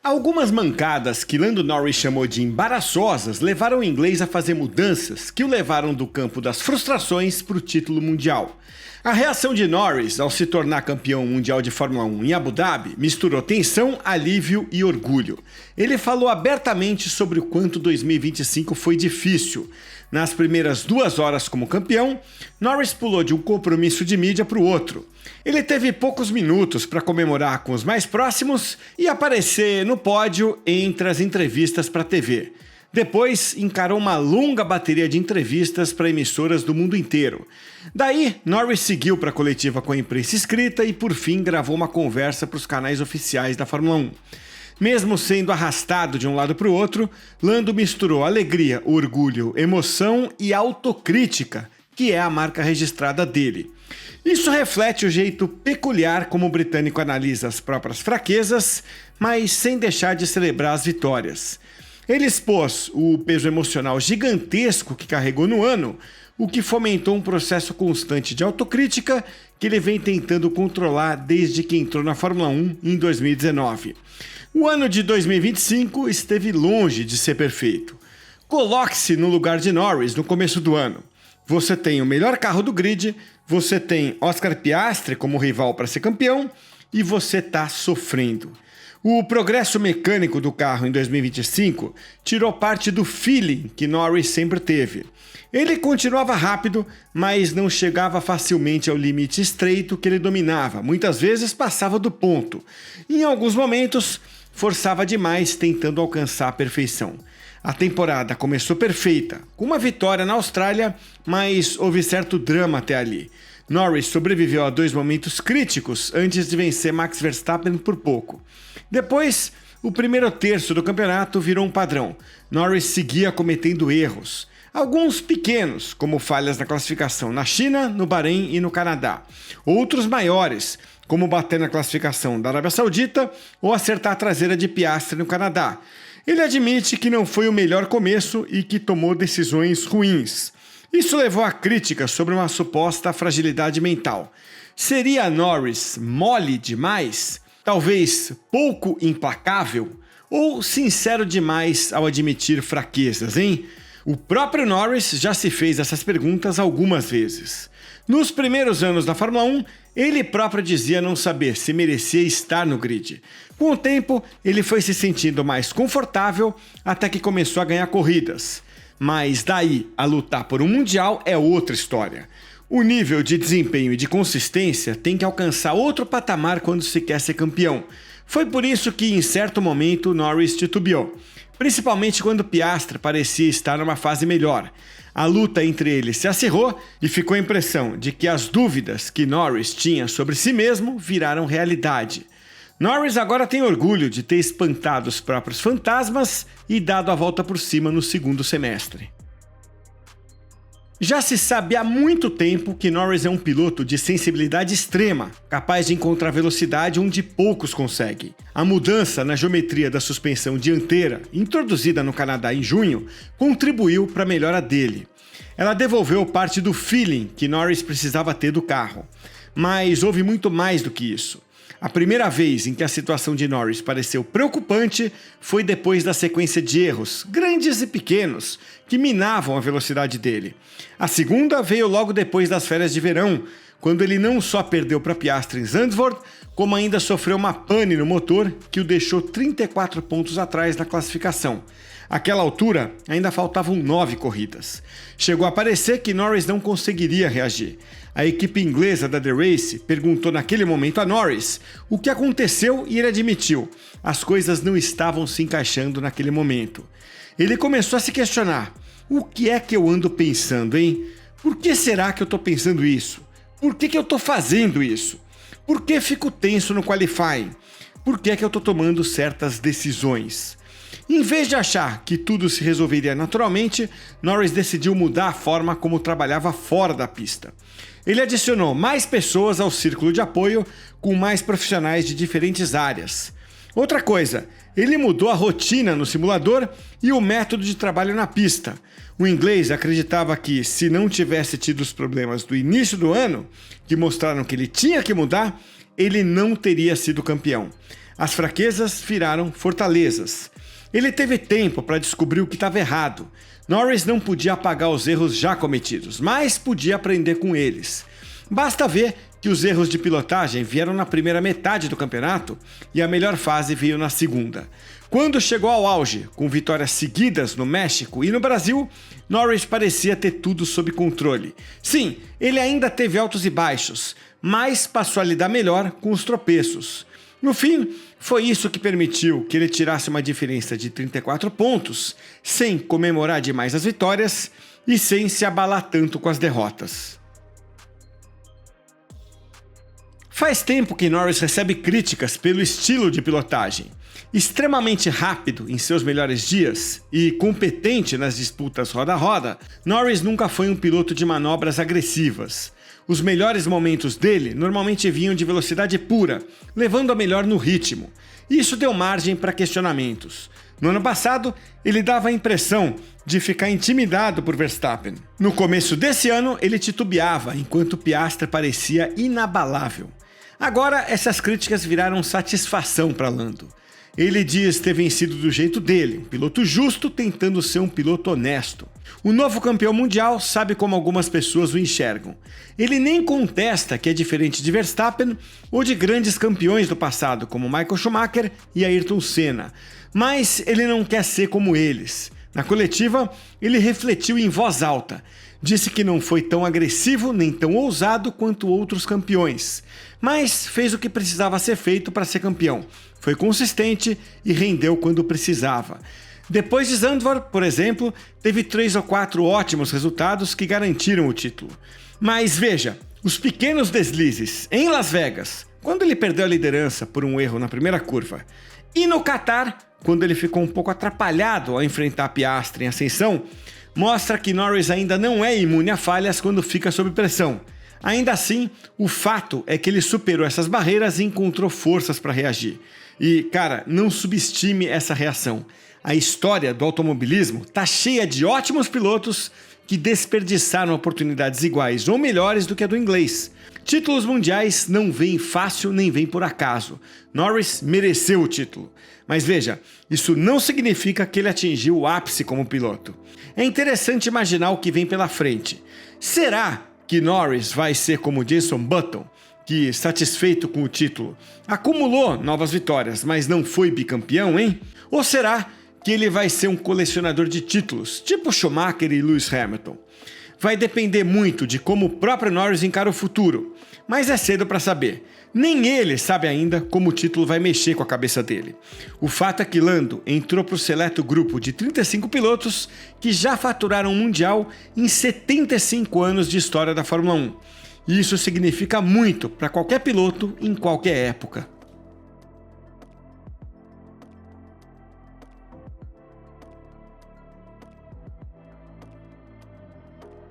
Algumas mancadas que Lando Norris chamou de embaraçosas levaram o inglês a fazer mudanças que o levaram do campo das frustrações para o título mundial. A reação de Norris ao se tornar campeão mundial de Fórmula 1 em Abu Dhabi misturou tensão, alívio e orgulho. Ele falou abertamente sobre o quanto 2025 foi difícil. Nas primeiras 2 horas como campeão, Norris pulou de um compromisso de mídia para o outro. Ele teve poucos minutos para comemorar com os mais próximos e aparecer no pódio entre as entrevistas para a TV. Depois, encarou uma longa bateria de entrevistas para emissoras do mundo inteiro. Daí, Norris seguiu para a coletiva com a imprensa escrita e, por fim, gravou uma conversa para os canais oficiais da Fórmula 1. Mesmo sendo arrastado de um lado para o outro, Lando misturou alegria, orgulho, emoção e autocrítica, que é a marca registrada dele. Isso reflete o jeito peculiar como o britânico analisa as próprias fraquezas, mas sem deixar de celebrar as vitórias. Ele expôs o peso emocional gigantesco que carregou no ano, o que fomentou um processo constante de autocrítica que ele vem tentando controlar desde que entrou na Fórmula 1 em 2019. O ano de 2025 esteve longe de ser perfeito. Coloque-se no lugar de Norris no começo do ano. Você tem o melhor carro do grid, você tem Oscar Piastri como rival para ser campeão e você está sofrendo. O progresso mecânico do carro em 2025 tirou parte do feeling que Norris sempre teve. Ele continuava rápido, mas não chegava facilmente ao limite estreito que ele dominava, muitas vezes passava do ponto. Em alguns momentos, forçava demais tentando alcançar a perfeição. A temporada começou perfeita, com uma vitória na Austrália, mas houve certo drama até ali. Norris sobreviveu a 2 momentos críticos antes de vencer Max Verstappen por pouco. Depois, o primeiro terço do campeonato virou um padrão. Norris seguia cometendo erros. Alguns pequenos, como falhas na classificação na China, no Bahrein e no Canadá. Outros maiores, como bater na classificação da Arábia Saudita ou acertar a traseira de Piastri no Canadá. Ele admite que não foi o melhor começo e que tomou decisões ruins. Isso levou a críticas sobre uma suposta fragilidade mental. Seria Norris mole demais? Talvez pouco implacável? Ou sincero demais ao admitir fraquezas, hein? O próprio Norris já se fez essas perguntas algumas vezes. Nos primeiros anos da Fórmula 1, ele próprio dizia não saber se merecia estar no grid. Com o tempo, ele foi se sentindo mais confortável até que começou a ganhar corridas. Mas daí a lutar por um mundial é outra história. O nível de desempenho e de consistência tem que alcançar outro patamar quando se quer ser campeão. Foi por isso que em certo momento Norris titubeou, principalmente quando Piastri parecia estar numa fase melhor. A luta entre eles se acirrou e ficou a impressão de que as dúvidas que Norris tinha sobre si mesmo viraram realidade. Norris agora tem orgulho de ter espantado os próprios fantasmas e dado a volta por cima no segundo semestre. Já se sabe há muito tempo que Norris é um piloto de sensibilidade extrema, capaz de encontrar velocidade onde poucos conseguem. A mudança na geometria da suspensão dianteira, introduzida no Canadá em junho, contribuiu para a melhora dele. Ela devolveu parte do feeling que Norris precisava ter do carro. Mas houve muito mais do que isso. A primeira vez em que a situação de Norris pareceu preocupante foi depois da sequência de erros, grandes e pequenos, que minavam a velocidade dele. A segunda veio logo depois das férias de verão, quando ele não só perdeu para Piastri em Zandvoort, como ainda sofreu uma pane no motor que o deixou 34 pontos atrás na classificação. Àquela altura, ainda faltavam 9 corridas. Chegou a parecer que Norris não conseguiria reagir. A equipe inglesa da The Race perguntou naquele momento a Norris o que aconteceu e ele admitiu: as coisas não estavam se encaixando naquele momento. Ele começou a se questionar: o que é que eu ando pensando, hein? Por que será que eu estou pensando isso? Por que eu estou fazendo isso? Por que fico tenso no qualifying? Por que é que eu estou tomando certas decisões? Em vez de achar que tudo se resolveria naturalmente, Norris decidiu mudar a forma como trabalhava fora da pista. Ele adicionou mais pessoas ao círculo de apoio, com mais profissionais de diferentes áreas. Outra coisa, ele mudou a rotina no simulador e o método de trabalho na pista. O inglês acreditava que, se não tivesse tido os problemas do início do ano, que mostraram que ele tinha que mudar, ele não teria sido campeão. As fraquezas viraram fortalezas. Ele teve tempo para descobrir o que estava errado. Norris não podia apagar os erros já cometidos, mas podia aprender com eles. Basta ver que os erros de pilotagem vieram na primeira metade do campeonato e a melhor fase veio na segunda. Quando chegou ao auge, com vitórias seguidas no México e no Brasil, Norris parecia ter tudo sob controle. Sim, ele ainda teve altos e baixos, mas passou a lidar melhor com os tropeços. No fim, foi isso que permitiu que ele tirasse uma diferença de 34 pontos, sem comemorar demais as vitórias e sem se abalar tanto com as derrotas. Faz tempo que Norris recebe críticas pelo estilo de pilotagem. Extremamente rápido em seus melhores dias e competente nas disputas roda a roda, Norris nunca foi um piloto de manobras agressivas. Os melhores momentos dele normalmente vinham de velocidade pura, levando a melhor no ritmo. Isso deu margem para questionamentos. No ano passado, ele dava a impressão de ficar intimidado por Verstappen. No começo desse ano, ele titubeava, enquanto Piastri parecia inabalável. Agora, essas críticas viraram satisfação para Lando. Ele diz ter vencido do jeito dele, um piloto justo tentando ser um piloto honesto. O novo campeão mundial sabe como algumas pessoas o enxergam. Ele nem contesta que é diferente de Verstappen ou de grandes campeões do passado, como Michael Schumacher e Ayrton Senna. Mas ele não quer ser como eles. Na coletiva, ele refletiu em voz alta. Disse que não foi tão agressivo nem tão ousado quanto outros campeões, mas fez o que precisava ser feito para ser campeão. Foi consistente e rendeu quando precisava. Depois de Zandvoort, por exemplo, teve 3 ou 4 ótimos resultados que garantiram o título. Mas veja, os pequenos deslizes em Las Vegas, quando ele perdeu a liderança por um erro na primeira curva, e no Qatar, quando ele ficou um pouco atrapalhado ao enfrentar Piastri em ascensão, mostra que Norris ainda não é imune a falhas quando fica sob pressão. Ainda assim, o fato é que ele superou essas barreiras e encontrou forças para reagir. E, cara, não subestime essa reação. A história do automobilismo tá cheia de ótimos pilotos que desperdiçaram oportunidades iguais ou melhores do que a do inglês. Títulos mundiais não vêm fácil nem vêm por acaso. Norris mereceu o título. Mas veja, isso não significa que ele atingiu o ápice como piloto. É interessante imaginar o que vem pela frente. Será que Norris vai ser como Jenson Button, que, satisfeito com o título, acumulou novas vitórias, mas não foi bicampeão, hein? Ou será que ele vai ser um colecionador de títulos, tipo Schumacher e Lewis Hamilton? Vai depender muito de como o próprio Norris encara o futuro, mas é cedo para saber. Nem ele sabe ainda como o título vai mexer com a cabeça dele. O fato é que Lando entrou para o seleto grupo de 35 pilotos que já faturaram um Mundial em 75 anos de história da Fórmula 1. E isso significa muito para qualquer piloto em qualquer época.